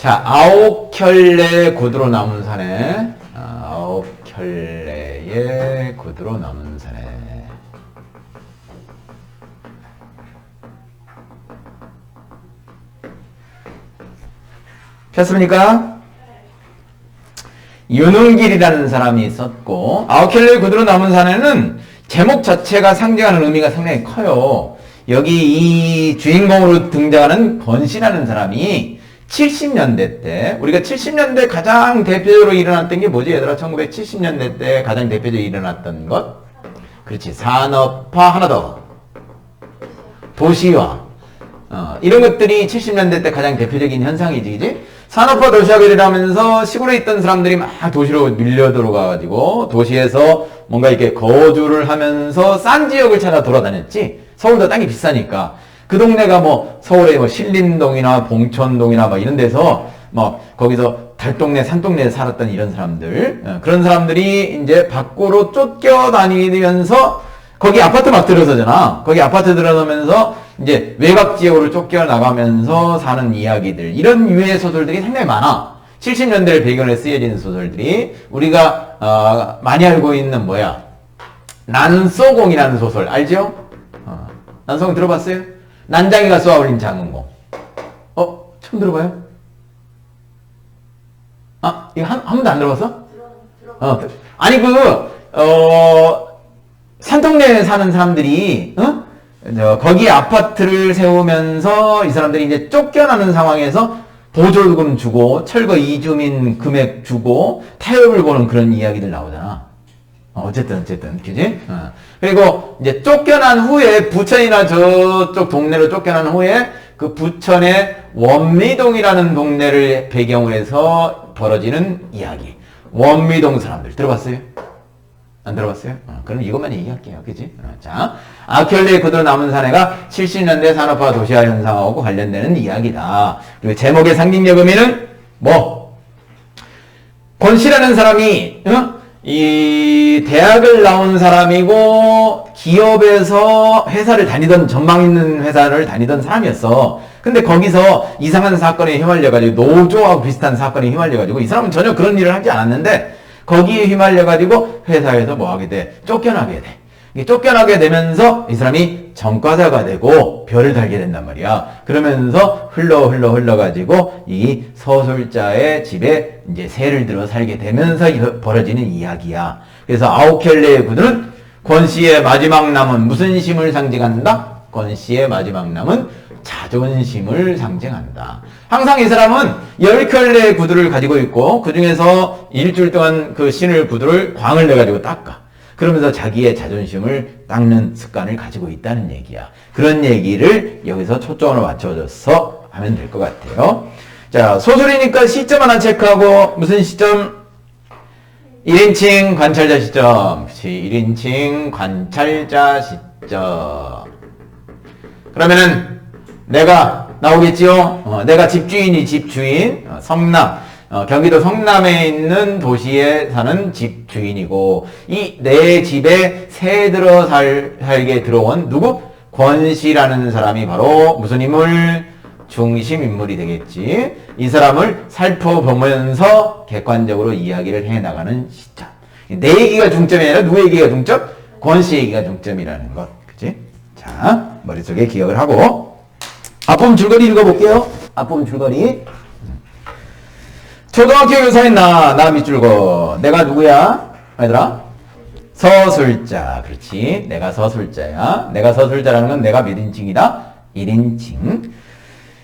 자, 9켤레 구두로 남은 사내. 9켤레의 구두로 남은 사내. 폈습니까? 윤흥길이라는 사람이 있었고, 9켤레의 구두로 남은 사내는 제목 자체가 상징하는 의미가 상당히 커요. 여기 이 주인공으로 등장하는 권씨라는 사람이 70년대 때, 우리가 70년대 가장 대표적으로 일어났던 게 뭐지? 얘들아, 1970년대 때 가장 대표적으로 일어났던 것? 그렇지. 산업화 하나 더. 도시화. 이런 것들이 70년대 때 가장 대표적인 현상이지, 그지? 산업화 도시화가 일어나면서 시골에 있던 사람들이 막 도시로 밀려 들어가가지고 도시에서 뭔가 이렇게 거주를 하면서 싼 지역을 찾아 돌아다녔지. 서울도 땅이 비싸니까. 그 동네가 뭐 서울의 뭐 신림동이나 봉천동이나 막 이런 데서 뭐 거기서 달동네 산동네에 살았던 이런 사람들, 그런 사람들이 이제 밖으로 쫓겨다니면서 거기 아파트 막 들어서잖아. 거기 아파트 들어서면서 이제 외곽 지역으로 쫓겨나가면서 사는 이야기들, 이런 유의 소설들이 상당히 많아. 70년대를 배경으로 쓰여진 소설들이 우리가 많이 알고 있는 뭐야? 난쏘공이라는 소설 알죠? 난쏘공 들어봤어요? 난장이가 쏘아올린 작은 공. 처음 들어봐요? 이거 한 번도 안 들어봤어? 아니, 산동네에 사는 사람들이, 거기 아파트를 세우면서 이 사람들이 이제 쫓겨나는 상황에서 보조금 주고, 철거 이주민 금액 주고, 타협을 보는 그런 이야기들 나오잖아. 어쨌든, 그지? 그리고 이제 쫓겨난 후에, 부천이나 저쪽 동네로 쫓겨난 후에, 그 부천의 원미동이라는 동네를 배경으로 해서 벌어지는 이야기. 원미동 사람들, 들어봤어요? 안 들어봤어요? 그럼 이것만 얘기할게요. 그지? 자, 9켤레의 구두로 남은 사내가 70년대 산업화 도시화 현상하고 관련되는 이야기다. 그리고 제목의 상징적 의미는 뭐? 권씨라는 사람이, 이 대학을 나온 사람이고 기업에서 회사를 다니던, 전망 있는 회사를 다니던 사람이었어. 근데 거기서 이상한 사건에 휘말려가지고, 노조하고 비슷한 사건에 휘말려가지고, 이 사람은 전혀 그런 일을 하지 않았는데 거기에 휘말려가지고 회사에서 뭐 하게 돼? 쫓겨나게 돼. 쫓겨나게 되면서 이 사람이 전과자가 되고 별을 달게 된단 말이야. 그러면서 흘러가지고 이 서술자의 집에 이제 새를 들어 살게 되면서 벌어지는 이야기야. 그래서 9켤레의 구두는 권씨의 마지막 남은 무슨 심을 상징한다? 권씨의 마지막 남은 자존심을 상징한다. 항상 이 사람은 10켤레의 구두를 가지고 있고, 그 중에서 일주일 동안 그 신을 구두를 광을 내가지고 닦아. 그러면서 자기의 자존심을 닦는 습관을 가지고 있다는 얘기야. 그런 얘기를 여기서 초점으로 맞춰줘서 하면 될 것 같아요. 자, 소설이니까 시점 하나 체크하고, 무슨 시점? 1인칭 관찰자 시점. 그치, 1인칭 관찰자 시점. 그러면은 내가 나오겠지요? 내가 집주인이 집주인, 성남, 경기도 성남에 있는 도시에 사는 집주인이고, 이 내 집에 새 들어 살게 들어온 누구? 권씨라는 사람이 바로 무슨 인물? 중심 인물이 되겠지. 이 사람을 살펴보면서 객관적으로 이야기를 해나가는 시점. 내 얘기가 중점이 아니라 누구 얘기가 중점? 권씨 얘기가 중점이라는 것. 그치? 자, 머릿속에 기억을 하고. 앞부분 줄거리 읽어볼게요. 앞부분 줄거리. 초등학교 교사인 나 밑줄거. 내가 누구야? 얘들아? 서술자. 그렇지. 내가 서술자야. 내가 서술자라는 건 내가 몇 인칭이다? 1인칭.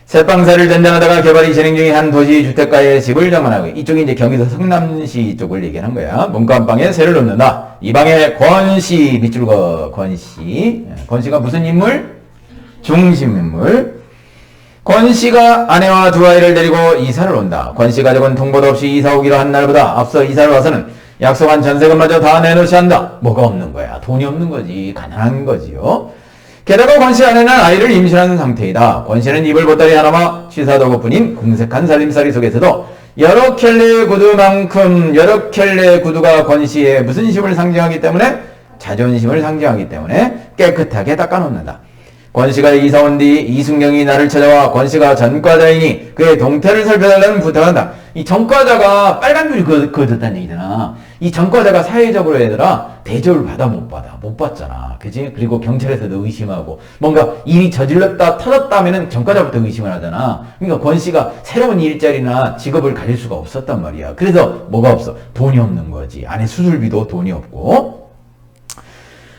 새방사를 전전하다가 개발이 진행 중인 한 도시 주택가의 집을 장만하고, 이쪽이 이제 경기도 성남시 쪽을 얘기하는 거야. 문간방에 새를 놓는다. 이 방에 권씨 밑줄거. 권씨. 권씨가 무슨 인물? 중심 인물. 권씨가 아내와 두 아이를 데리고 이사를 온다. 권씨 가족은 통보도 없이 이사 오기로 한 날보다 앞서 이사를 와서는 약속한 전세금마저 다 내놓지 않는다. 뭐가 없는 거야? 돈이 없는 거지. 가난한 거지요. 게다가 권씨 아내는 아이를 임신하는 상태이다. 권씨는 이불 보따리 하나와 취사도구뿐인 궁색한 살림살이 속에서도 여러 켤레의 구두만큼, 여러 켤레의 구두가 권씨의 무슨 심을 상징하기 때문에? 자존심을 상징하기 때문에 깨끗하게 닦아놓는다. 권씨가 이사 온 뒤 이순경이 나를 찾아와 권씨가 전과자이니 그의 동태를 살펴달라는 부탁한다. 이 전과자가 빨간 줄이 그어졌다는 얘기잖아. 이 전과자가 사회적으로 얘들아 대접을 받아 못 받아? 못 받잖아. 그지? 그리고 경찰에서도 의심하고 뭔가 일이 저질렀다 터졌다 하면은 전과자부터 의심을 하잖아. 그러니까 권씨가 새로운 일자리나 직업을 가질 수가 없었단 말이야. 그래서 뭐가 없어? 돈이 없는 거지. 안에 수술비도 돈이 없고.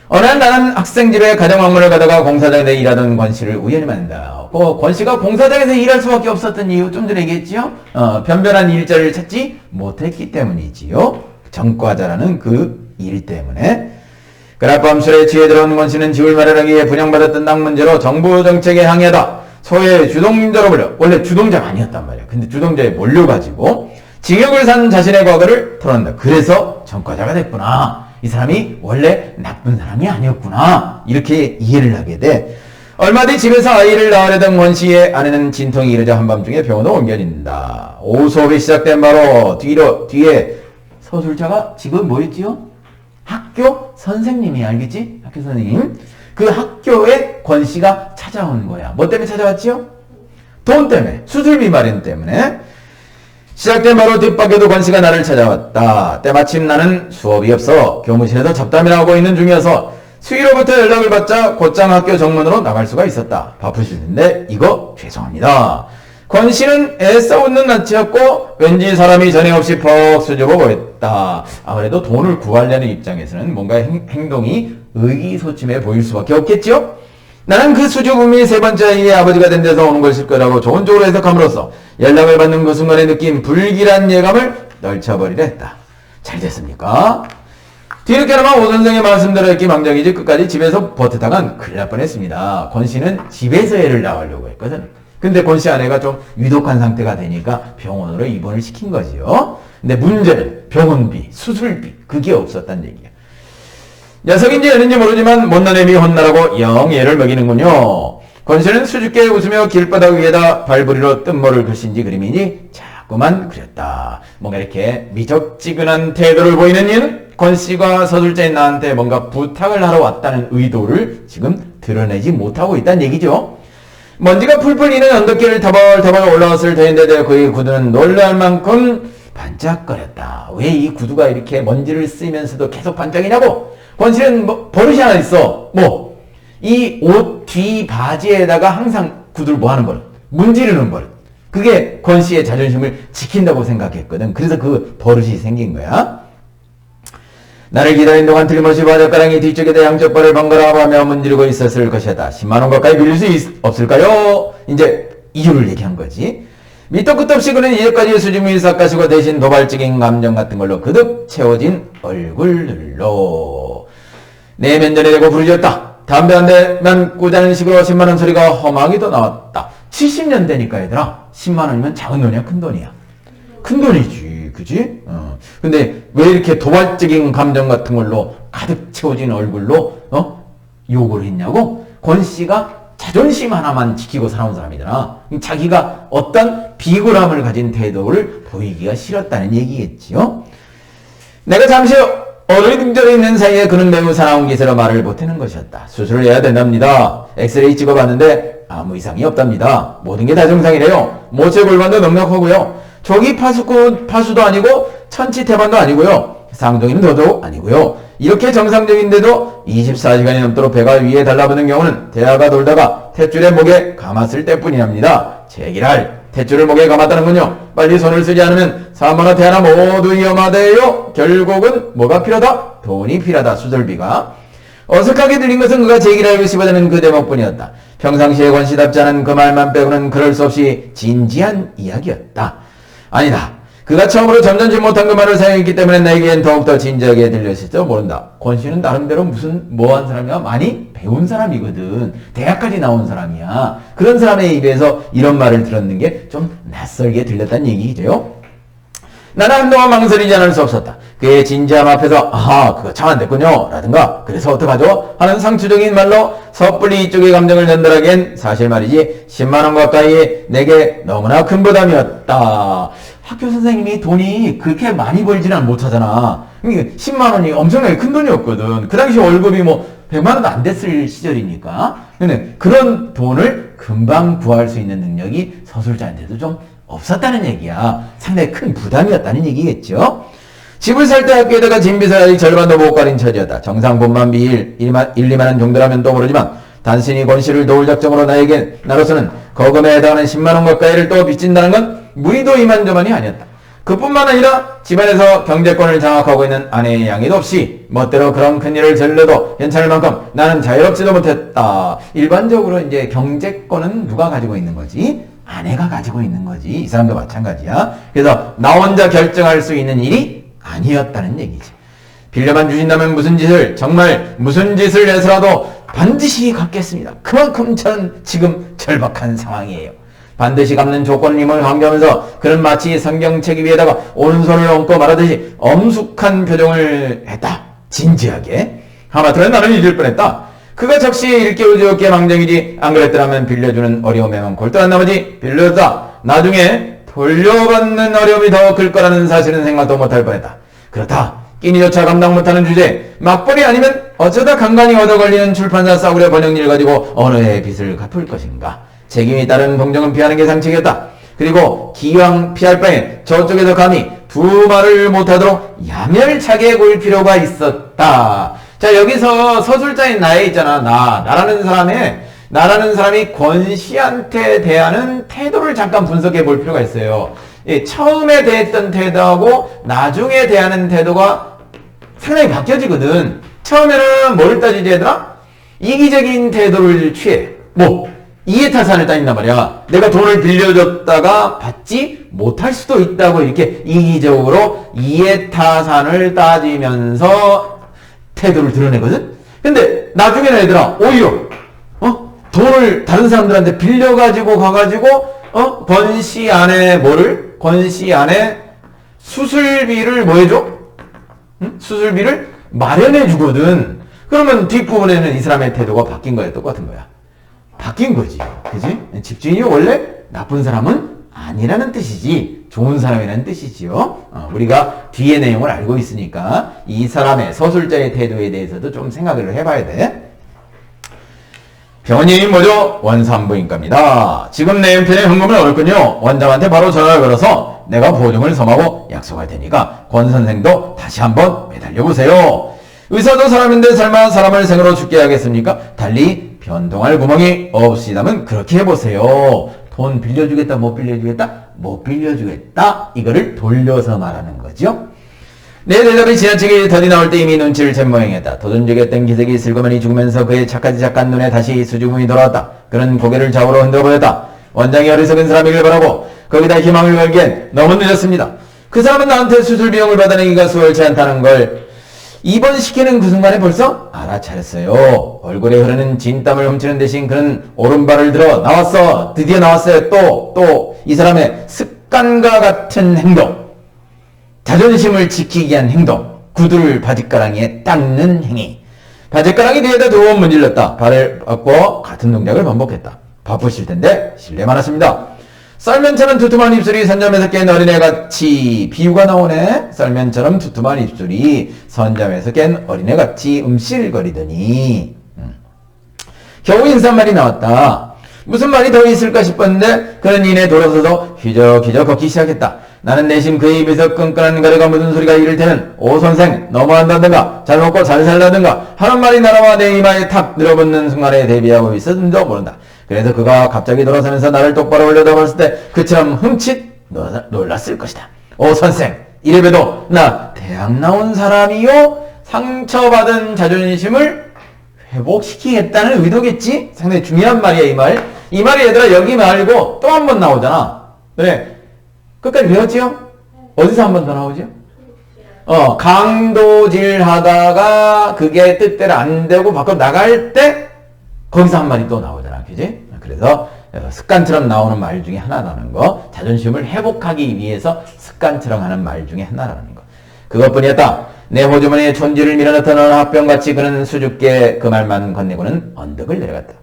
어느 날 나는 학생집에 가정학문을 가다가 공사장에 일하던 권씨를 우연히 만난다. 권씨가 공사장에서 일할 수밖에 없었던 이유 좀 전에 얘기했지요? 변변한 일자리를 찾지 못했기 때문이지요. 전과자라는 그 일 때문에. 그날 밤 술에 취해 들어온 권씨는 집을 마련하기 위해 분양받았던 땅 문제로 정부 정책에 항의하다 소외 주동자로 불려. 원래 주동자가 아니었단 말이야. 근데 주동자에 몰려가지고 징역을 산 자신의 과거를 털어낸다. 그래서 전과자가 됐구나. 이 사람이 원래 나쁜 사람이 아니었구나. 이렇게 이해를 하게 돼. 얼마 뒤 집에서 아이를 낳으려던 권씨의 아내는 진통이 이르자 한밤중에 병원으로 옮겨진다. 오후 수업이 시작된 바로 뒤에 서술자가 지금 뭐였지요? 학교 선생님이 알겠지? 학교 선생님. 그 학교에 권씨가 찾아온 거야. 뭐 때문에 찾아왔지요? 돈 때문에. 수술비 마련 때문에. 시작된 바로 뒷밖에도 권씨가 나를 찾아왔다. 때마침 나는 수업이 없어 교무실에서 잡담이나 하고 있는 중이어서 수위로부터 연락을 받자 곧장 학교 정문으로 나갈 수가 있었다. 바쁘실 텐데 이거 죄송합니다. 권씨는 애써 웃는 낯이었고 왠지 사람이 전에 없이 퍽 수줍어 보였다. 아무래도 돈을 구하려는 입장에서는 뭔가 행동이 의기소침해 보일 수밖에 없겠죠? 나는 그 수줍음이 세 번째 아이의 아버지가 된 데서 오는 것일 거라고 좋은 쪽으로 해석함으로써 연락을 받는 그 순간에 느낀 불길한 예감을 떨쳐버리려 했다. 잘 됐습니까? 뒤늦게나마 오 선생의 말씀대로 했기 망정이지 끝까지 집에서 버티다간 큰일 날 뻔했습니다. 권씨는 집에서 애를 낳으려고 했거든. 근데 권씨 아내가 좀 위독한 상태가 되니까 병원으로 입원을 시킨 거지요. 근데 문제는 병원비, 수술비 그게 없었단 얘기야. 녀석인지 아닌지 모르지만 못난 애미 혼나라고 영 애를 먹이는군요. 권씨는 수줍게 웃으며 길바닥 위에다 발부리로 뜬모를 글씨인지 그림이니 자꾸만 그렸다. 뭔가 이렇게 미적지근한 태도를 보이는 이는 권씨가 서술자인 나한테 뭔가 부탁을 하러 왔다는 의도를 지금 드러내지 못하고 있다는 얘기죠. 먼지가 풀풀 이는 언덕길을 터벌터벌 올라왔을 터인데 그의 구두는 놀랄 만큼 반짝거렸다. 왜 이 구두가 이렇게 먼지를 쓰면서도 계속 반짝이냐고? 권씨는 뭐 버릇이 하나 있어. 뭐 이 옷 뒤 바지에다가 항상 구두를 뭐 하는 버릇? 문지르는 버릇. 그게 권씨의 자존심을 지킨다고 생각했거든. 그래서 그 버릇이 생긴 거야. 나를 기다린 동안 틀림없이 바젓가락이 뒤쪽에다 양쪽 발을 번갈아 가며 문지르고 있었을 것이다. 10만원 가까이 빌릴 수 없을까요? 이제 이유를 얘기한 거지. 밑도 끝도 없이 그는 이제까지 수줍음이 싹가시고 대신 도발적인 감정 같은 걸로 그득 채워진 얼굴들로 내면전에 대고 부르짖었다. 담배 한 대만 꾸자는 식으로 10만원 소리가 험하게도 나왔다. 70년대니까 얘들아 10만원이면 작은 돈이야 큰 돈이야? 큰 돈이지 그지? 근데 왜 이렇게 도발적인 감정 같은 걸로 가득 채워진 얼굴로 욕을 했냐고? 권씨가 자존심 하나만 지키고 살아온 사람이잖아. 자기가 어떤 비굴함을 가진 태도를 보이기가 싫었다는 얘기겠지요. 내가 잠시 어른이 등절해 있는 사이에 그는 매우 사나운 기세로 말을 보태는 것이었다. 수술을 해야 된답니다. 엑스레이 찍어봤는데 아무 이상이 없답니다. 모든 게 다 정상이래요. 모체 골반도 넉넉하고요. 조기 파수도 아니고 천치 태반도 아니고요. 쌍둥이는 더더욱 아니고요. 이렇게 정상적인데도 24시간이 넘도록 배가 위에 달라붙는 경우는 대하가 돌다가 탯줄에 목에 감았을 때뿐이랍니다. 제기랄 탯줄을 목에 감았다는군요. 빨리 손을 쓰지 않으면 3만원 대하나 모두 위험하대요. 결국은 뭐가 필요하다? 돈이 필요하다. 수술비가. 어색하게 들린 것은 그가 제기랄을 씹어대는 그 대목뿐이었다. 평상시에 권씨답지 않은 그 말만 빼고는 그럴 수 없이 진지한 이야기였다. 아니다. 그가 처음으로 점잖지 못한 그 말을 사용했기 때문에 나에겐 더욱더 진지하게 들렸을지도 모른다. 권씨는 나름대로 무슨 뭐한 사람이야? 많이 배운 사람이거든. 대학까지 나온 사람이야. 그런 사람의 입에서 이런 말을 들었는 게 좀 낯설게 들렸다는 얘기죠. 나는 한동안 망설이지 않을 수 없었다. 그의 진지함 앞에서 아하 그거 참 안 됐군요 라든가 그래서 어떡하죠? 하는 상투적인 말로 섣불리 이쪽의 감정을 전달하기엔 사실 말이지 10만원 가까이 내게 너무나 큰 부담이었다. 학교 선생님이 돈이 그렇게 많이 벌지는 못하잖아. 10만원이 엄청나게 큰 돈이었거든. 그 당시 월급이 뭐 100만 원도 안 됐을 시절이니까. 근데 그런 돈을 금방 구할 수 있는 능력이 서술자한테도 좀 없었다는 얘기야. 상당히 큰 부담이었다는 얘기겠죠. 집을 살 때 학교에다가 진빚을 아직 절반도 못 가린 처지였다. 정상 본만비 1, 2만 원 정도라면 또 모르지만 단순히 권씨를 도울 작정으로 나로서는 거금에 해당하는 10만 원 가까이를 또 빚진다는 건 무리도 이만저만이 아니었다. 그뿐만 아니라 집안에서 경제권을 장악하고 있는 아내의 양해도 없이 멋대로 그런 큰일을 저질러도 괜찮을 만큼 나는 자유롭지도 못했다. 일반적으로 이제 경제권은 누가 가지고 있는 거지? 아내가 가지고 있는 거지. 이 사람도 마찬가지야. 그래서 나 혼자 결정할 수 있는 일이 아니었다는 얘기지. 빌려만 주신다면 정말 무슨 짓을 해서라도 반드시 갚겠습니다. 그만큼 저는 지금 절박한 상황이에요. 반드시 갚는 조건임을 강조하면서 그는 마치 성경책 위에다가 오른손을 얹고 말하듯이 엄숙한 표정을 했다. 진지하게. 하마터면 나는 잊을 뻔했다. 그가 적시 일깨우지었기에 망정이지 안 그랬더라면 빌려주는 어려움에만 골똘한 나머지 빌려줬다. 나중에 돌려받는 어려움이 더 클 거라는 사실은 생각도 못할 뻔했다. 그렇다. 끼니조차 감당 못하는 주제, 막벌이 아니면 어쩌다 간간히 얻어 걸리는 출판사 싸구려 번역일 가지고 어느 해의 빚을 갚을 것인가. 책임이 따른 공정은 피하는 게 상책이었다. 그리고 기왕 피할 바에 저쪽에서 감히 두 말을 못하도록 야멸차게 굴 필요가 있었다. 자, 여기서 서술자인 나에 있잖아. 나라는 사람이 권씨한테 대하는 태도를 잠깐 분석해 볼 필요가 있어요. 처음에 대했던 태도하고 나중에 대하는 태도가 상당히 바뀌어지거든. 처음에는 뭘 따지지 얘들아? 이기적인 태도를 취해. 이해타산을 따진단 말이야. 내가 돈을 빌려줬다가 받지 못할 수도 있다고 이렇게 이기적으로 이해타산을 따지면서 태도를 드러내거든? 근데 나중에는 얘들아, 오히려, 돈을 다른 사람들한테 빌려가지고 가가지고, 권씨 안에 권씨 안에 수술비를 뭐 해줘? 수술비를 마련해 주거든. 그러면 뒷부분에는 이 사람의 태도가 바뀐 거야, 똑같은 거야. 바뀐 거지. 그지? 집주인이 원래 나쁜 사람은 아니라는 뜻이지, 좋은 사람이라는 뜻이지요. 우리가 뒤의 내용을 알고 있으니까 이 사람의 서술자의 태도에 대해서도 좀 생각을 해봐야 돼. 병원님이 뭐죠? 원산부인과입니다. 지금 내 형편에 현금을 얻었군요. 원장한테 바로 전화를 걸어서 내가 보증을 섬하고 약속할 테니까 권 선생도 다시 한번 매달려보세요. 의사도 사람인데 설마 사람을 생으로 죽게 하겠습니까? 달리 변동할 구멍이 없으시다면 그렇게 해보세요. 돈 빌려주겠다, 못 빌려주겠다? 못 빌려주겠다. 이거를 돌려서 말하는 거죠. 내 대답이 지나치게 더디 나올 때 이미 눈치를 챈 모양이었다. 도전적이었던 기색이 슬그머니 죽으면서 그의 착하지 착한 눈에 다시 수줍음이 돌아왔다. 그는 고개를 좌우로 흔들어 보였다. 원장이 어리석은 사람이길 바라고 거기다 희망을 걸기엔 너무 늦었습니다. 그 사람은 나한테 수술 비용을 받아내기가 수월치 않다는 걸 입원시키는 그 순간에 벌써 알아차렸어요. 얼굴에 흐르는 진땀을 훔치는 대신 그는 오른발을 들어 나왔어. 드디어 나왔어요. 또 이 사람의 습관과 같은 행동. 자존심을 지키기 위한 행동. 구두를 바짓가랑이에 닦는 행위. 바짓가랑이 뒤에다 두 번 문질렀다. 발을 뻗고 같은 동작을 반복했다. 바쁘실 텐데 실례 많았습니다. 썰면처럼 두툼한 입술이 선잠에서 깬 어린애같이 비유가 나오네. 썰면처럼 두툼한 입술이 선잠에서 깬 어린애같이 음실거리더니 겨우 인사말이 나왔다. 무슨 말이 더 있을까 싶었는데 그는 이내 돌아서서 휘적휘적 걷기 시작했다. 나는 내심 그의 입에서 끈끈한 가래가 묻은 소리가 이를테는 오 선생 너무한다든가 잘 먹고 잘 살라든가 하는 말이 날아와 내 이마에 탁 늘어붙는 순간에 대비하고 있었는지도 모른다. 그래서 그가 갑자기 돌아서면서 나를 똑바로 올려다봤을 때 그처럼 흠칫 놀랐을 것이다. 오 선생 이래봬도 나 대학 나온 사람이요? 상처받은 자존심을 회복시키겠다는 의도겠지? 상당히 중요한 말이야 이 말. 이 말이 얘들아 여기 말고 또 한 번 나오잖아. 그래 끝까지 배웠지요? 어디서 한 번 더 나오죠? 강도질 하다가 그게 뜻대로 안 되고 밖으로 나갈 때 거기서 한 마디 또 나오잖아. 그지? 그래서 습관처럼 나오는 말 중에 하나라는 거. 자존심을 회복하기 위해서 습관처럼 하는 말 중에 하나라는 거. 그것뿐이었다. 내 호주머니에 촌지를 밀어넣던 학병같이 그는 수줍게 그 말만 건네고는 언덕을 내려갔다.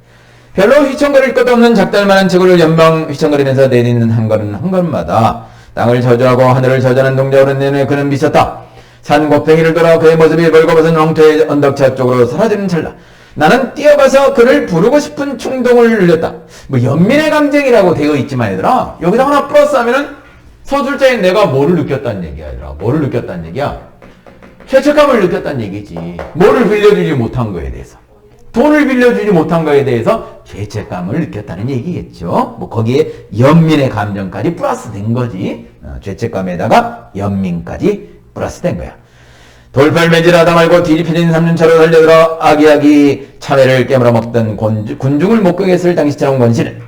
별로 휘청거릴 것도 없는 작달만한 체구를 연방 휘청거리면서 내딛는 한 걸음마다 땅을 저주하고 하늘을 저주하는 동작으로 내내 그는 미쳤다. 산 꼭대기를 돌아 그의 모습이 벌거벗은 황토의 언덕차 쪽으로 사라지는 찰나 나는 뛰어가서 그를 부르고 싶은 충동을 눌렸다. 뭐 연민의 감정이라고 되어 있지만 얘들아, 여기다 하나 플러스 하면은 서술자인 내가 뭐를 느꼈다는 얘기야 얘들아. 뭐를 느꼈다는 얘기야? 죄책감을 느꼈다는 얘기지. 뭐를 빌려주지 못한 거에 대해서. 돈을 빌려주지 못한 거에 대해서 죄책감을 느꼈다는 얘기겠죠. 뭐 거기에 연민의 감정까지 플러스 된 거지. 죄책감에다가 연민까지 플러스 된 거야. 돌팔매질하다 말고 뒤집혀진 3년차로 달려들어 아기아기 참외를 깨물어 먹던 군중을 목격했을 당시처럼 권씨는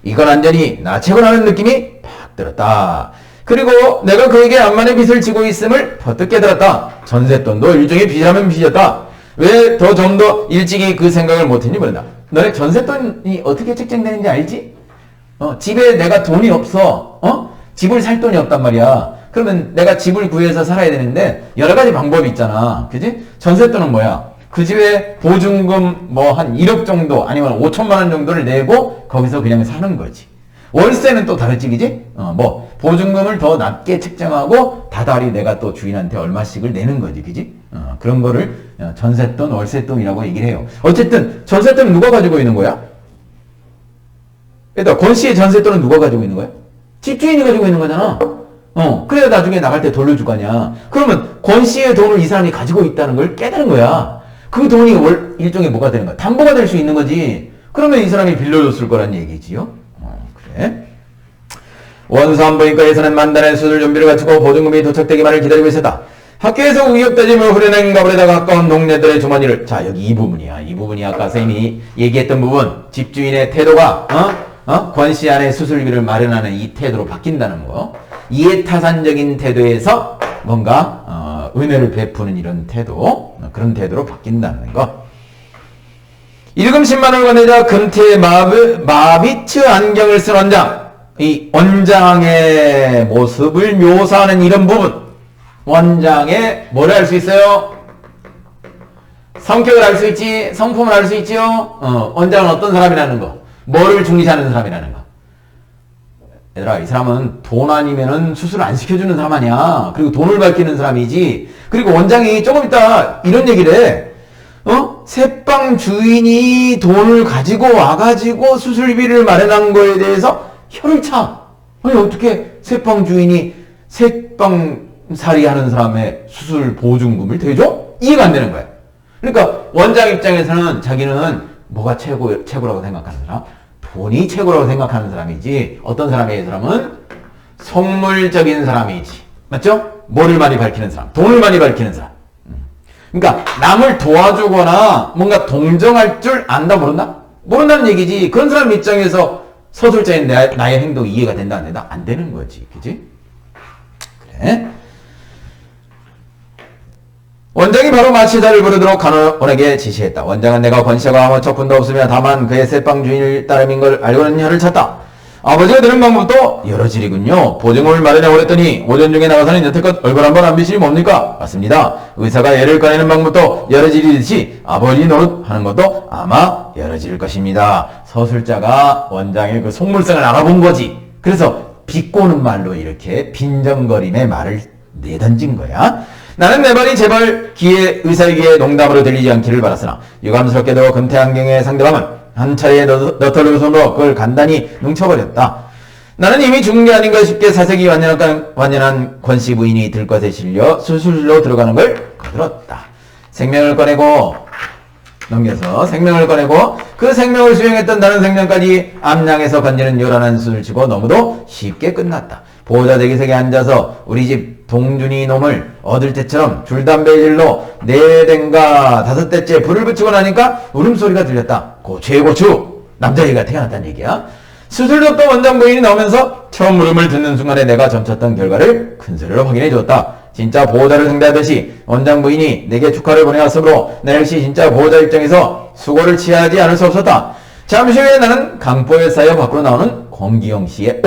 이건 완전히 나체고 나는 느낌이 팍 들었다. 그리고 내가 그에게 암만의 빚을 지고 있음을 버뜩 깨달았다. 전셋돈도 일종의 빚이라면 빚이었다. 왜 더 좀 더 일찍이 그 생각을 못했니 모른다. 너네 전셋돈이 어떻게 책정되는지 알지? 집에 내가 돈이 없어. 집을 살 돈이 없단 말이야. 그러면 내가 집을 구해서 살아야 되는데 여러 가지 방법이 있잖아. 그지? 전셋돈은 뭐야? 그 집에 보증금 뭐 한 1억 정도 아니면 5천만 원 정도를 내고 거기서 그냥 사는 거지. 월세는 또 다르지, 그지? 뭐 보증금을 더 낮게 책정하고 다달이 내가 또 주인한테 얼마씩을 내는 거지, 그지? 그런 거를 전셋돈, 월세돈이라고 얘기를 해요. 어쨌든 전셋돈은 누가 가지고 있는 거야? 일단 권 씨의 전셋돈은 누가 가지고 있는 거야? 집주인이 가지고 있는 거잖아. 그래야 나중에 나갈 때 돌려줄 거 아니야. 그러면 권 씨의 돈을 이 사람이 가지고 있다는 걸 깨달은 거야. 그 돈이 일종의 뭐가 되는 거야? 담보가 될 수 있는 거지. 그러면 이 사람이 빌려줬을 거란 얘기지요. 그래. 원수 한부인과에서는 만단의 수술 준비를 갖추고 보증금이 도착되기만을 기다리고 있었다. 학교에서 우역다짐을 후련한 가불에다 가까운 동네들의 주머니를. 자, 여기 이 부분이야. 이 부분이 아까 쌤이 얘기했던 부분. 집주인의 태도가 권 씨 안에 수술비를 마련하는 이 태도로 바뀐다는 거. 이해타산적인 태도에서 뭔가 은혜를 베푸는 이런 태도, 그런 태도로 바뀐다는 거. 일금 10만원을 건네자 금태의 마비츠 안경을 쓴 원장. 이 원장의 모습을 묘사하는 이런 부분. 원장의 뭐를 알 수 있어요? 성격을 알 수 있지, 성품을 알 수 있지요. 원장은 어떤 사람이라는 거, 뭐를 중시하는 사람이라는 거. 얘들아, 이 사람은 돈 아니면은 수술 안 시켜주는 사람 아니야. 그리고 돈을 밝히는 사람이지. 그리고 원장이 조금 이따 이런 얘기를 해. 새빵 주인이 돈을 가지고 와가지고 수술비를 마련한 거에 대해서 혀를 차. 아니, 어떻게 새빵 주인이 새빵살이 하는 사람의 수술 보증금을 대줘? 이해가 안 되는 거야. 그러니까 원장 입장에서는 자기는 뭐가 최고라고 생각하는 사람? 돈이 최고라고 생각하는 사람이지. 어떤 사람이에요? 이 사람은 속물적인 사람이지. 맞죠? 뭐를 많이 밝히는 사람, 돈을 많이 밝히는 사람. 그러니까 남을 도와주거나 뭔가 동정할 줄 안다 모른다? 모른다는 얘기지. 그런 사람 입장에서 서술자인 나의 행동이 이해가 된다 안 된다? 안 되는 거지. 그지? 그래. 원장이 바로 마치다를 부르도록 간호원에게 지시했다. 원장은 내가 권씨가 아무 척분도 없으며 다만 그의 새빵 주인일 따름인 걸 알고는 혀를 찼다. 아버지가 드는 방법도 여러 질이군요. 보증금을 마련하고 그랬더니 오전 중에 나가서는 여태껏 얼굴 한번 안 비시니 뭡니까? 맞습니다. 의사가 애를 꺼내는 방법도 여러 질이듯이 아버지 노릇하는 것도 아마 여러 질일 것입니다. 서술자가 원장의 그 속물성을 알아본 거지. 그래서 비꼬는 말로 이렇게 빈정거림의 말을 내던진 거야. 나는 내 말이 제발 의사의 귀에 농담으로 들리지 않기를 바랐으나 유감스럽게도 금태안경의 상대방은 한 차례에 너털로 손으로 그걸 간단히 뭉쳐버렸다. 나는 이미 죽은 게 아닌가 싶게 사색이 완연한 권씨 부인이 들것에 실려 수술로 들어가는 걸 거들었다. 생명을 꺼내고 그 생명을 수행했던 다른 생명까지 암양에서 건지는 요란한 수를 치고 너무도 쉽게 끝났다. 보호자 대기석에 앉아서 우리 집 동준이 놈을 얻을 때처럼 줄담배질로 4대인가 5대째 불을 붙이고 나니까 울음소리가 들렸다. 최고추 남자애가 태어났다는 얘기야. 수술줬던 원장 부인이 나오면서 처음 물음을 듣는 순간에 내가 점쳤던 결과를 큰소리로 확인해 주었다. 진짜 보호자를 상대하듯이 원장 부인이 내게 축하를 보내왔으므로 나 역시 진짜 보호자 입장에서 수고를 취하지 않을 수 없었다. 잠시 후에 나는 강보에 쌓여 밖으로 나오는 권기영 씨의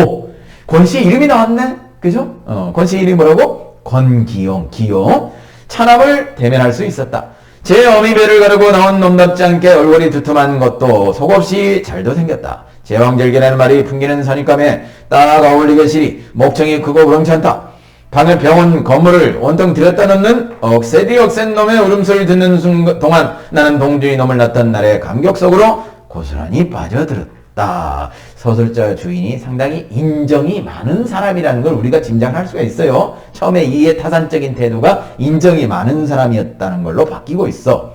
권 씨 이름이 나왔네? 그죠? 권 씨 이름이 뭐라고? 권기영, 기영. 차남을 대면할 수 있었다. 제 어미배를 가르고 나온 놈답지 않게 얼굴이 두툼한 것도 속없이 잘도 생겼다. 제왕절개라는 말이 풍기는 선입감에 딱 어울리게 시리 목청이 크고 우렁찬다. 방에 병원 건물을 온통 들였다 놓는 억세디 억센 놈의 울음소리를 듣는 동안 나는 동준이 놈을 낳던 날의 감격 속으로 고스란히 빠져들었다. 서술자 주인이 상당히 인정이 많은 사람이라는 걸 우리가 짐작할 수가 있어요. 처음에 이의 타산적인 태도가 인정이 많은 사람이었다는 걸로 바뀌고 있어.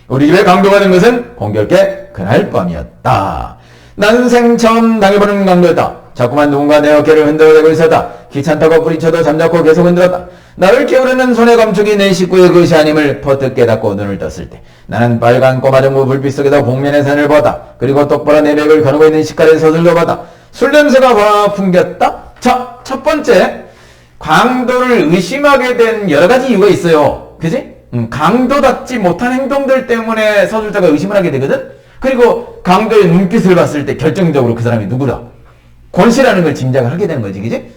우리 집에 강도가 된 것은 공교롭게 그날 밤이었다. 난생 처음 당해보는 강도였다. 자꾸만 누군가 내 어깨를 흔들어대고 있었다. 귀찮다고 뿌리쳐도 잠자코 계속 흔들었다. 나를 깨우려는 손의 감촉이 내 식구의 것이 아님을 퍼뜩 깨닫고 눈을 떴을 때 나는 빨간 꼬마정부 불빛 속에서 복면의 산을 보았다. 그리고 똑바로 내 벽을 거느고 있는 식칼의 서슬도 봤다. 술 냄새가 확 풍겼다. 자, 첫 번째, 강도를 의심하게 된 여러 가지 이유가 있어요. 그지? 강도답지 못한 행동들 때문에 서술자가 의심을 하게 되거든? 그리고 강도의 눈빛을 봤을 때 결정적으로 그 사람이 누구다. 권씨라는 걸 짐작을 하게 되는 거지, 그지?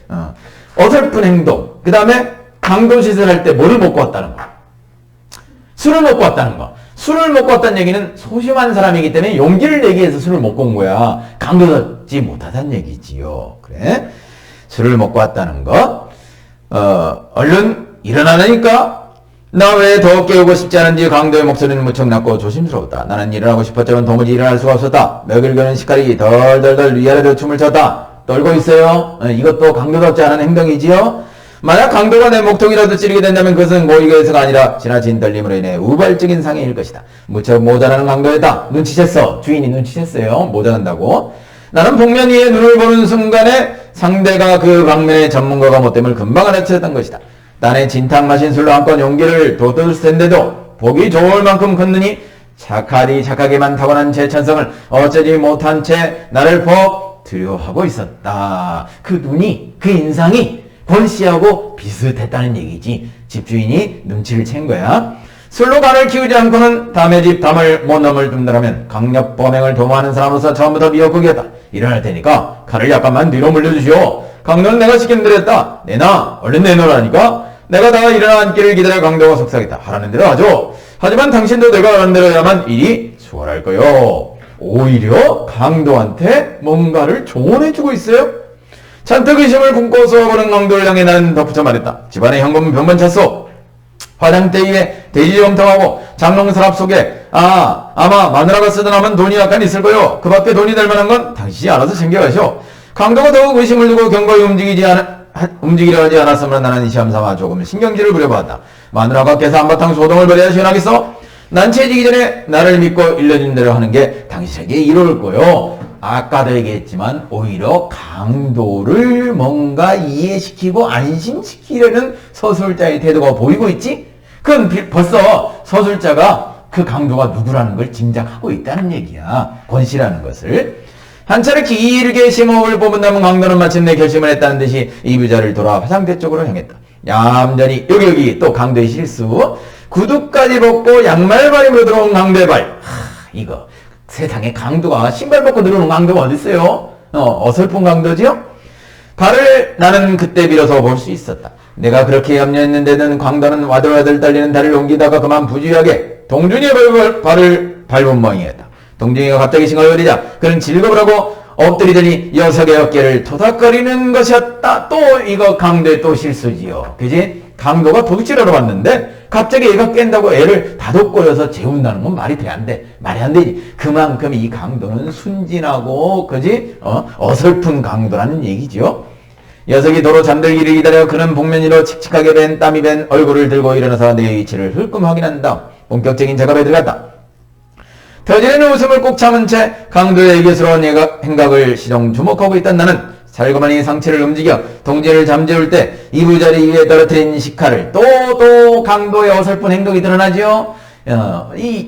어설픈 행동. 그 다음에 강도 짓을 할 때 뭐를 먹고 왔다는 거. 술을 먹고 왔다는 거. 술을 먹고 왔다는 얘기는 소심한 사람이기 때문에 용기를 내기 위해서 술을 먹고 온 거야. 강도답지 못하다는 얘기지요. 그래? 술을 먹고 왔다는 거. 얼른 일어나라니까. 나 왜 더 깨우고 싶지 않은지 강도의 목소리는 무척 낮고 조심스러웠다. 나는 일어나고 싶었지만 도무지 일어날 수가 없었다. 멱을 겨는 식칼이 덜덜덜 위아래로 춤을 췄다. 떨고 있어요. 이것도 강도답지 않은 행동이지요. 만약 강도가 내 목통이라도 찌르게 된다면 그것은 고의가 아니라 지나친 떨림으로 인해 우발적인 상해일 것이다. 무척 모자라는 강도였다. 눈치챘어. 주인이 눈치챘어요. 모자란다고. 나는 복면 위에 눈을 보는 순간에 상대가 그 방면의 전문가가 못됨을 금방 알아챘던 것이다. 딴에 진탕 마신 술로 한껏 용기를 돋을 텐데도 보기 좋을 만큼 컸느니 착하게만 타고난 제 천성을 어쩌지 못한 채 나를 퍽 두려워하고 있었다. 그 눈이, 그 인상이 권씨하고 비슷했다는 얘기지. 집주인이 눈치를 챈 거야. 술로 간을 키우지 않고는 남의 집 담을 못 넘을 둔다라면 강력 범행을 도모하는 사람으로서 처음부터 미역국이었다. 일어날 테니까 칼을 약간만 뒤로 물려주시오. 강도는 내가 시킨 대로 했다. 내놔. 얼른 내놓으라니까. 내가 다 일어난 길을 기다려 강도가 속삭였다. 하라는 대로 하죠. 하지만 당신도 내가 하라는 대로 해야만 일이 수월할 거요. 오히려 강도한테 뭔가를 조언해주고 있어요. 잔뜩 의심을 품고 쏘아보는 강도를 향해 나는 덧붙여 말했다. 집안에 현금은 변변찼소. 화장대 위에 돼지 염통하고 장롱 서랍 속에 아마 마누라가 쓰던 하면 돈이 약간 있을 거요. 그 밖에 돈이 될 만한 건 당신이 알아서 챙겨가시오. 강도가 더욱 의심을 두고 경고히 움직이려 하지 않았으면 나는 이시함삼아 조금 신경질을 부려보았다. 마누라가 깨서 한바탕 소동을 벌여야 시원하겠어? 난 채지기 전에 나를 믿고 일러준 대로 하는 게 당신에게 이로울 거요. 아까도 얘기했지만 오히려 강도를 뭔가 이해시키고 안심시키려는 서술자의 태도가 보이고 있지? 그건 벌써 서술자가 그 강도가 누구라는 걸 짐작하고 있다는 얘기야. 권씨라는 것을. 한 차례 길게 심호흡을 뽑은 다음 강도는 마침내 결심을 했다는 듯이 이부자를 돌아 화장대 쪽으로 향했다. 얌전히 여기 또 강도의 실수. 구두까지 벗고 양말바림으로 들어온 강도의 발. 이거 세상에 강도가 신발 벗고 들어오는 강도가 어딨어요? 어설픈 강도지요? 발을 나는 그때 빌어서 볼 수 있었다. 내가 그렇게 염려했는데는 강도는 와들와들 떨리는 다리를 옮기다가 그만 부주의하게 동준이의 발을 밟은 모양이었다. 동준이가 갑자기 싱얼거리자 그는 질겁을 하고 엎드리더니 녀석의 어깨를 토닥거리는 것이었다. 또 이거 강도의 또 실수지요. 그지? 강도가 도둑질하러 왔는데 갑자기 애가 깬다고 애를 다독거려서 재운다는 건 말이 돼 안 돼? 말이 안 되지. 그만큼 이 강도는 순진하고 그지? 어설픈 강도라는 얘기죠. 녀석이 도로 잠들기를 기다려 그는 복면 위로 칙칙하게 밴 땀이 밴 얼굴을 들고 일어나서 내 위치를 흘끔 확인한 다음 본격적인 작업에 들어갔다. 터지는 웃음을 꼭 참은 채 강도의 애교스러운 행각을 시종 주목하고 있던 나는 살그머니 상체를 움직여 동지를 잠재울 때 이부자리 위에 떨어뜨린 식칼을 또 강도의 어설픈 행동이 드러나지요.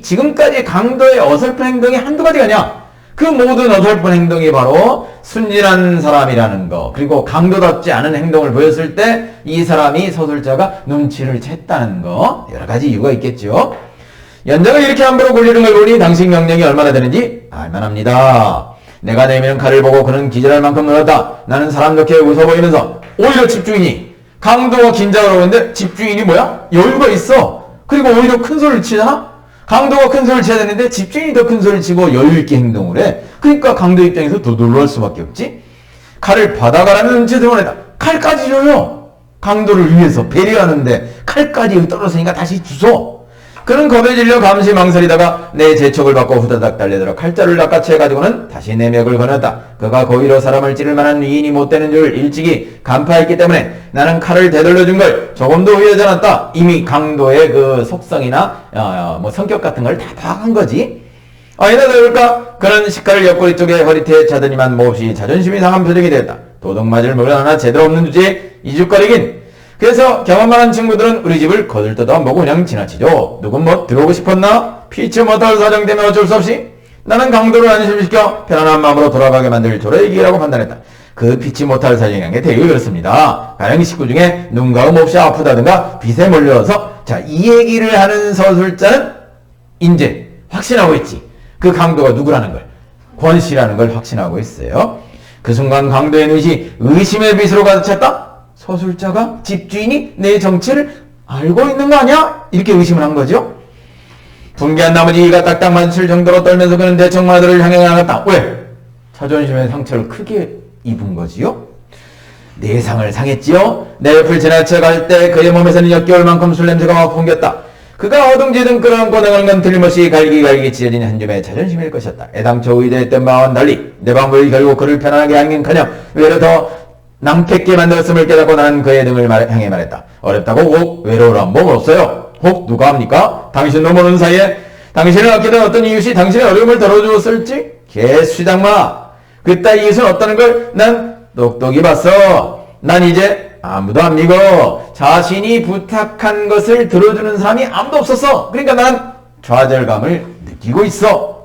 지금까지 강도의 어설픈 행동이 한두 가지가 아니야. 그 모든 어설픈 행동이 바로 순진한 사람이라는 거, 그리고 강도답지 않은 행동을 보였을 때 이 사람이 서술자가 눈치를 챘다는 거, 여러 가지 이유가 있겠죠. 연장을 이렇게 함부로 굴리는 걸 보니 당신 명령이 얼마나 되는지 알만합니다. 내가 내미는 칼을 보고 그는 기절할 만큼 놀랐다. 나는 사람 좋게 웃어 보이면서 오히려 집주인이 강도가 긴장을 하고 있는데 집주인이 뭐야? 여유가 있어. 그리고 오히려 큰 소리를 치잖아? 강도가 큰 소리를 쳐야 되는데 집주인이 더 큰 소리를 치고 여유있게 행동을 해. 그러니까 강도 입장에서 더 놀랄 수밖에 없지. 칼을 받아가라는 눈짓을 보냈다. 칼까지 줘요. 강도를 위해서 배려하는데 칼까지 떨어지니까 다시 주소. 그는 겁에 질려 감시 망설이다가 내 재촉을 받고 후다닥 달려들어 칼자루를 낚아채가지고는 다시 내 맥을 거녔다. 그가 고의로 사람을 찌를 만한 위인이 못 되는 줄 일찍이 간파했기 때문에 나는 칼을 되돌려 준 걸 조금도 후회하지 않았다. 이미 강도의 그 속성이나 뭐 성격 같은 걸 다 파악한 거지. 아니다 그럴까? 그는 식칼을 옆구리 쪽에 허리띠에 차더니만 몹시 자존심이 상한 표정이 되었다. 도둑맞을 물건 하나 제대로 없는 주제에 이죽거리긴. 그래서 경험 많은 친구들은 우리 집을 거들떠도 안 보고 그냥 지나치죠. 누군 뭐 들어오고 싶었나? 피치 못할 사정 때문에 어쩔 수 없이 나는 강도를 안심시켜 편안한 마음으로 돌아가게 만들 조례기라고 판단했다. 그 피치 못할 사정이라는 게 되게 그렇습니다. 가령 식구 중에 눈가 몹시 아프다든가 빚에 몰려서 자, 이 얘기를 하는 서술자는 이제 확신하고 있지. 그 강도가 누구라는 걸, 권씨라는 걸 확신하고 있어요. 그 순간 강도의 눈이 의심의 빛으로 가득 찼다. 서술자가 집주인이 내 정체를 알고 있는 거 아니야? 이렇게 의심을 한 거죠. 분개한 나머지 이가 딱딱 맞을 정도로 떨면서 그는 대청 마들을 향해 나갔다. 왜? 자존심의 상처를 크게 입은 거지요? 내 상을 상했지요? 내 옆을 지나쳐갈 때 그의 몸에서는 역겨울 만큼 술 냄새가 막 풍겼다. 그가 어둥지둥 끌어안고 나가는 건 틀림없이 갈기갈기 찢어진 한 줌의 자존심일 것이었다. 애당초 의도했던 바와는 달리 내 방법이 결국 그를 편안하게 하긴커녕 외로 더 낭패게 만들었음을 깨닫고 나는 그의 등을 향해 말했다. 어렵다고 혹 외로우란 몸은 없어요. 혹 누가 합니까? 당신도 모르는 사이에 당신을 아끼던 어떤 이웃이 당신의 어려움을 덜어주었을지? 개수장마. 그따 이웃은 없다는 걸 난 똑똑히 봤어. 난 이제 아무도 안 믿어. 자신이 부탁한 것을 들어주는 사람이 아무도 없었어. 그러니까 난 좌절감을 느끼고 있어.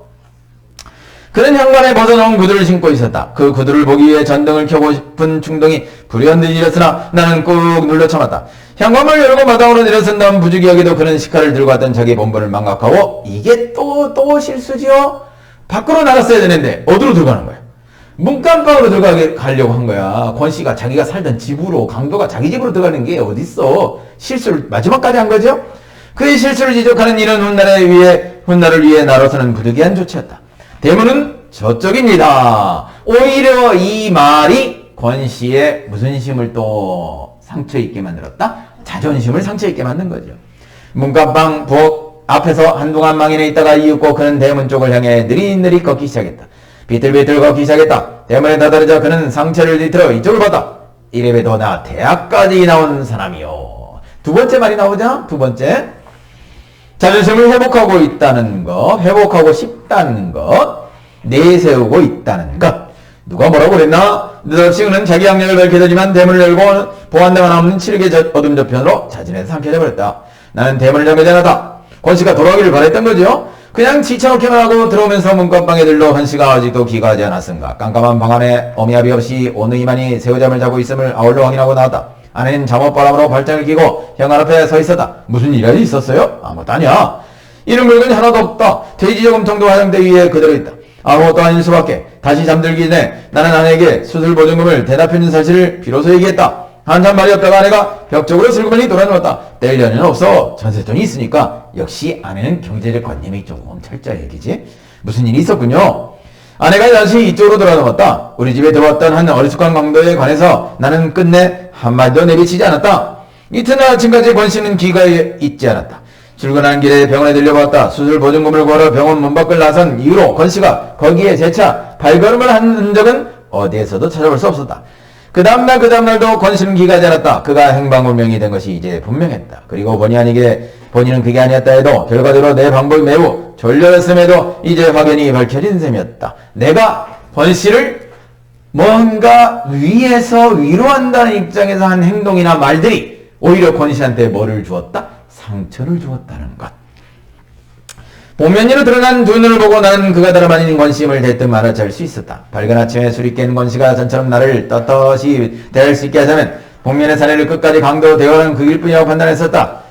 그는 현관에 벗어놓은 구두를 신고 있었다. 그 구두를 보기 위해 전등을 켜고 싶은 충동이 불현듯 일었으나 나는 꾹 눌러 참았다. 현관문을 열고 마당으로 내려선 다음 부주기하게도 그는 식칼을 들고 왔던 자기 본분을 망각하고 이게 또 실수지요? 밖으로 나갔어야 되는데 어디로 들어가는 거야? 문간방으로 들어가려고 한 거야. 권씨가 자기가 살던 집으로, 강도가 자기 집으로 들어가는 게 어딨어. 실수를 마지막까지 한 거죠? 그의 실수를 지적하는 이런 훗날을 위해 나로서는 부득이한 조치였다. 대문은 저쪽입니다. 오히려 이 말이 권씨의 무슨 심을 또 상처 있게 만들었다? 자존심을 상처 있게 만든 거죠. 문간방 부엌 앞에서 한동안 망연해 있다가 이윽고 그는 대문 쪽을 향해 느릿느릿 걷기 시작했다. 비틀비틀 걷기 시작했다. 대문에 다다르자 그는 상체를 뒤틀어 이쪽을 봤다. 이래봬도 나 대학까지 나온 사람이요. 두 번째 말이 나오자. 두 번째, 자존심을 회복하고 있다는 것, 회복하고 싶다는 것, 내세우고 있다는 것. 누가 뭐라고 그랬나? 느닷없이 그는 자기 학력을 밝혀주지만 대문을 열고 보안대가 없는 칠흑의 어둠 저편으로 자진해서 삼켜져 버렸다. 나는 대문을 잠그지 않았다. 권씨가 돌아오기를 바랬던 거죠. 그냥 지쳐놓기만 하고 들어오면서 문간방에 들러 권씨가 아직도 귀가하지 않았은가. 깜깜한 방 안에 어미아비 없이 오누이만이 새우잠을 자고 있음을 아울러 확인하고 나왔다. 아내는 잠옷바람으로 발장을 끼고 현관 앞에 서 있었다. 무슨 일이 있었어요? 아무것도 아니야. 이런 물건이 하나도 없다. 돼지 저금통도 화장대 위에 그대로 있다. 아무것도 아닐 수밖에. 다시 잠들기 전에 나는 아내에게 수술 보증금을 대납해준 사실을 비로소 얘기했다. 한참 말이 없다가 아내가 벽 쪽으로 슬그머니 돌아누웠다. 뗄 년은 없어. 전세돈이 있으니까. 역시 아내는 경제적 관념이 조금 철저해지지. 무슨 일이 있었군요. 아내가 다시 이쪽으로 돌아누웠다. 우리 집에 들어왔던 한 어리숙한 강도에 관해서 나는 끝내 한마디도 내비치지 않았다. 이튿날 아침까지 권씨는 귀가에 있지 않았다. 출근하는 길에 병원에 들려봤다. 수술 보증금을 구하러 병원 문 밖을 나선 이후로 권씨가 거기에 재차 발걸음을 한 흔적은 어디에서도 찾아볼 수 없었다. 그 다음날도 권씨는 귀가하지 않았다. 그가 행방불명이 된 것이 이제 분명했다. 그리고 본인은 그게 아니었다 해도 결과적으로 내 방법이 매우 졸려했음에도 이제 확연히 밝혀진 셈이었다. 내가 권씨를 뭔가 위에서 위로한다는 입장에서 한 행동이나 말들이 오히려 권씨한테 뭐를 주었다? 상처를 주었다는 것. 복면리로 드러난 두 눈을 보고 나는 그가 다름 아닌 권씨임을 대뜸 알아챌 수 있었다. 밝은 아침에 술이 깬 권씨가 전처럼 나를 떳떳이 대할 수 있게 하자면 복면의 사내를 끝까지 강도로 대화하는 그 일뿐이라고 판단했었다.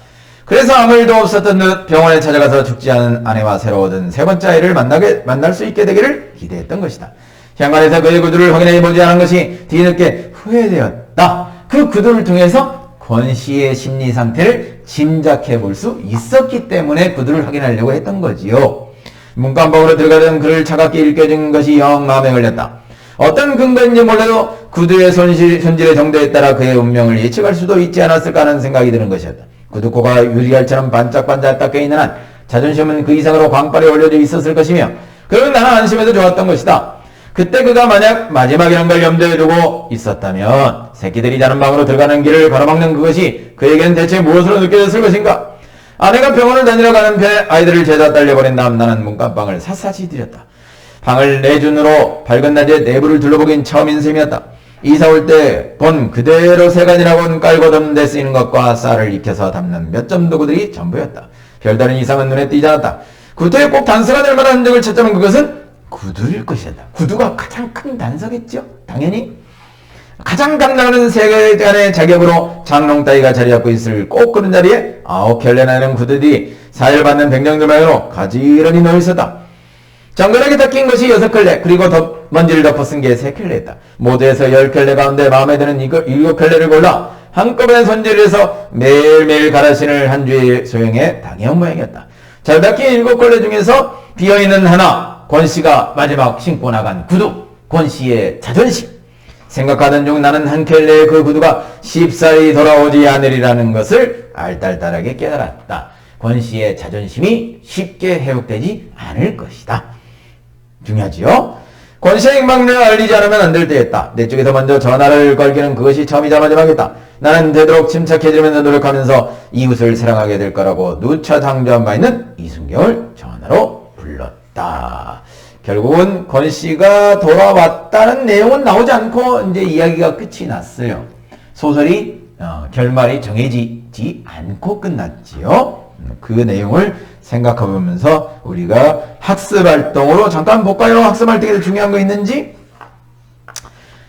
그래서 아무 일도 없었던 듯 병원에 찾아가서 죽지 않은 아내와 새로 얻은 세 번째 아이를 만날 수 있게 되기를 기대했던 것이다. 현관에서 그의 구두를 확인해보지 않은 것이 뒤늦게 후회되었다. 그 구두를 통해서 권씨의 심리 상태를 짐작해 볼 수 있었기 때문에 구두를 확인하려고 했던 거지요. 문간방으로 들어가던 그를 차갑게 일깨준 것이 영 마음에 걸렸다. 어떤 근거인지 몰라도 구두의 손질의 정도에 따라 그의 운명을 예측할 수도 있지 않았을까 하는 생각이 드는 것이었다. 구두코가 유리알처럼 반짝반짝 닦여있는 한 자존심은 그 이상으로 광발에 올려져 있었을 것이며 그러면 나는 안심해도 좋았던 것이다. 그때 그가 만약 마지막이란 걸 염두에 두고 있었다면 새끼들이 자는 방으로 들어가는 길을 가로막는 그것이 그에게는 대체 무엇으로 느껴졌을 것인가? 아내가 병원을 다니러 가는 편에 아이들을 죄다 딸려버린 다음 나는 문간방을 샅샅이 들였다. 방을 내준으로 밝은 낮에 내부를 둘러보긴 처음인 셈이었다. 이사 올 때 본 그대로 세간이라고는 깔고 덮는 데 쓰이는 것과 쌀을 익혀서 담는 몇 점 도구들이 전부였다. 별다른 이상은 눈에 띄지 않았다. 구두에 꼭 단서가 될 만한 흔적을 찾자면 그것은 구두일 것이었다. 구두가 가장 큰 단서겠죠? 당연히. 가장 감당하는 세간의 자격으로 장롱 따위가 자리 잡고 있을 꼭 그런 자리에 9켤레나 되는 구두들이 사열받는 백령들 말로 가지런히 놓여 있었다. 정갈하게 닦인 것이 6켤레, 그리고 먼지를 덮어 쓴 게 3켤레였다. 모두에서 10켤레 가운데 마음에 드는 7켤레를 골라 한꺼번에 손질을 해서 매일매일 가라신을 한 주의 소용에 당해온 모양이었다. 잘 닦인 7켤레 중에서 비어있는 하나, 권씨가 마지막 신고 나간 구두, 권씨의 자존심. 생각하던 중 나는 한 켤레의 그 구두가 쉽사리 돌아오지 않으리라는 것을 알딸딸하게 깨달았다. 권씨의 자존심이 쉽게 회복되지 않을 것이다. 중요하지요? 권씨의 행방을 알리지 않으면 안 될 때였다. 내 쪽에서 먼저 전화를 걸기는 그것이 처음이자 마지막이었다. 나는 되도록 침착해지면서 노력하면서 이웃을 사랑하게 될 거라고 누차 당조한 바 있는 이순경을 전화로 불렀다. 결국은 권씨가 돌아왔다는 내용은 나오지 않고 이제 이야기가 끝이 났어요. 소설이 결말이 정해지지 않고 끝났지요. 그 내용을 생각해보면서 우리가 학습활동으로 잠깐 볼까요? 학습활동에 중요한 거 있는지?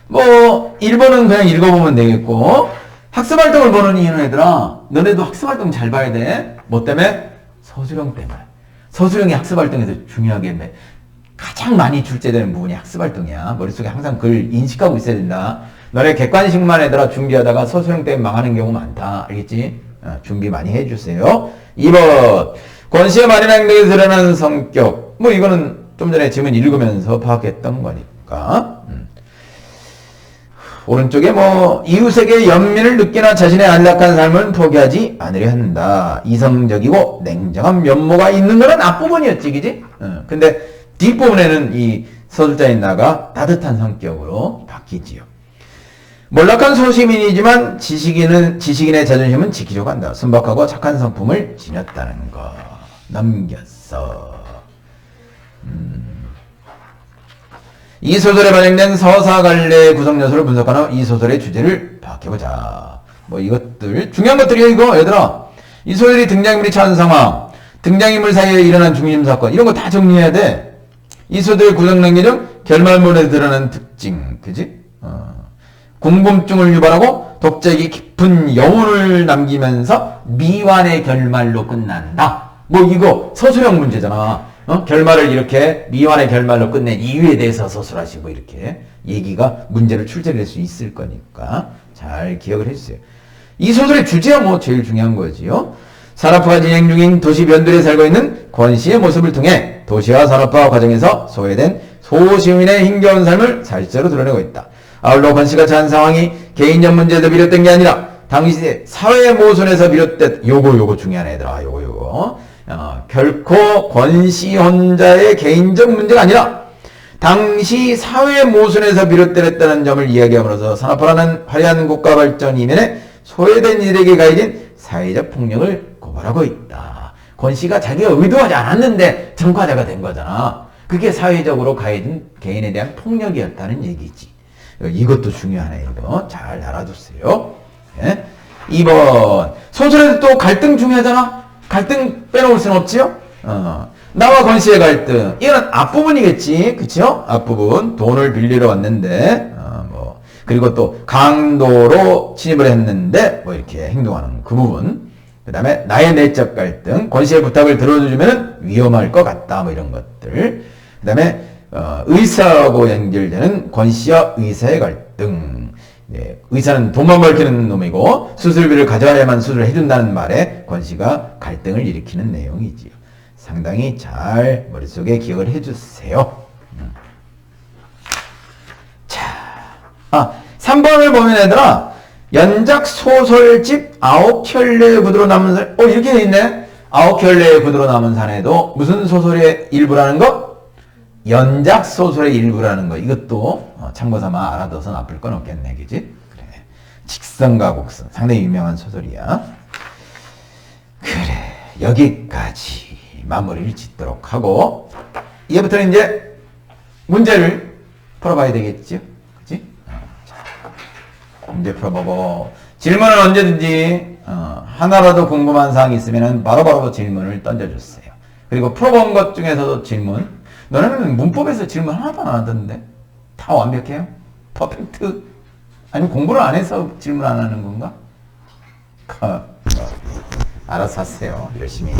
뭐 1번은 그냥 읽어보면 되겠고, 학습활동을 보는 이유는 얘들아, 너네도 학습활동 잘 봐야 돼. 뭐 때문에? 서술형 때문에. 서술형이 학습활동에서 중요하게 가장 많이 출제되는 부분이 학습활동이야. 머릿속에 항상 그걸 인식하고 있어야 된다. 너네 객관식만 얘들아 준비하다가 서술형 때문에 망하는 경우 많다. 알겠지? 준비 많이 해주세요. 2번, 권씨의 말이나 행동에 드러나는 성격. 뭐 이거는 좀 전에 지문 읽으면서 파악했던 거니까. 오른쪽에 뭐 이웃에게 연민을 느끼나 자신의 안락한 삶을 포기하지 않으려 한다. 이성적이고 냉정한 면모가 있는 거는 앞부분이었지, 그지? 근데 뒷부분에는 이 서술자인 나가 따뜻한 성격으로 바뀌지요. 몰락한 소시민이지만 지식인의 자존심은 지키려고 한다. 순박하고 착한 성품을 지녔다는 거. 넘겼어. 이 소설에 반영된 서사갈래의 구성 요소를 분석한 후 이 소설의 주제를 파악해보자. 뭐 이것들 중요한 것들이야 이거 얘들아. 이 소설이 등장인물이 처한 상황, 등장인물 사이에 일어난 중심 사건 이런 거 다 정리해야 돼. 이 소설의 구성 단계 중 결말물에 드러나는 특징, 그지? 궁금증을 유발하고 독자에게 깊은 여운을 남기면서 미완의 결말로 끝난다. 뭐 이거 서술형 문제잖아. 결말을 이렇게 미완의 결말로 끝낸 이유에 대해서 서술하시고 이렇게 얘기가 문제를 출제될 수 있을 거니까 잘 기억을 해주세요. 이 소설의 주제가 뭐 제일 중요한 거지요. 산업화가 진행 중인 도시 변두리에 살고 있는 권씨의 모습을 통해 도시화 산업화 과정에서 소외된 소시민의 힘겨운 삶을 살자로 드러내고 있다. 아울러 권씨가 처한 상황이 개인적 문제에서 비롯된 게 아니라 당시 사회 모순에서 비롯된 요거 중요한 애들아. 요거 결코 권씨 혼자의 개인적 문제가 아니라 당시 사회 모순에서 비롯됐다는 점을 이야기함으로써 산업화라는 화려한 국가 발전 이면에 소외된 이들에게 가해진 사회적 폭력을 고발하고 있다. 권씨가 자기가 의도하지 않았는데 전과자가 된 거잖아. 그게 사회적으로 가해진 개인에 대한 폭력이었다는 얘기지. 이것도 중요하네. 이거 잘 알아두세요. 예? 2번, 소설에도 또 갈등 중요하잖아. 갈등 빼놓을 수는 없지요. 나와 권씨의 갈등, 이건 앞부분이겠지, 그쵸? 앞부분 돈을 빌리러 왔는데 그리고 또 강도로 침입을 했는데 뭐 이렇게 행동하는 그 부분. 그 다음에 나의 내적 갈등, 권씨의 부탁을 들어주면 위험할 것 같다, 뭐 이런 것들. 그 다음에 의사하고 연결되는 권씨와 의사의 갈등. 네, 의사는 돈만 벌키는 놈이고 수술비를 가져와야만 수술을 해준다는 말에 권씨가 갈등을 일으키는 내용이지요. 상당히 잘 머릿속에 기억을 해주세요. 자, 3번을 보면 얘들아, 연작 소설집 9켤레의 구두로 남은 산, 이렇게 돼 있네. 9켤레의 구두로 남은 산에도 무슨 소설의 일부라는 것? 연작 소설의 일부라는 거. 이것도 참고 삼아 알아둬서 나쁠 건 없겠네. 그지? 그래. 직선과 곡선. 상당히 유명한 소설이야. 그래. 여기까지 마무리를 짓도록 하고, 이제부터는 이제 문제를 풀어봐야 되겠죠? 그치? 자, 문제 풀어보고, 질문은 언제든지, 하나라도 궁금한 사항이 있으면 바로바로 질문을 던져주세요. 그리고 풀어본 것 중에서도 질문. 너네는 문법에서 질문 하나도 안 하던데? 다 완벽해요? 퍼펙트? 아니면 공부를 안 해서 질문 안 하는 건가? 알아서 하세요. 열심히.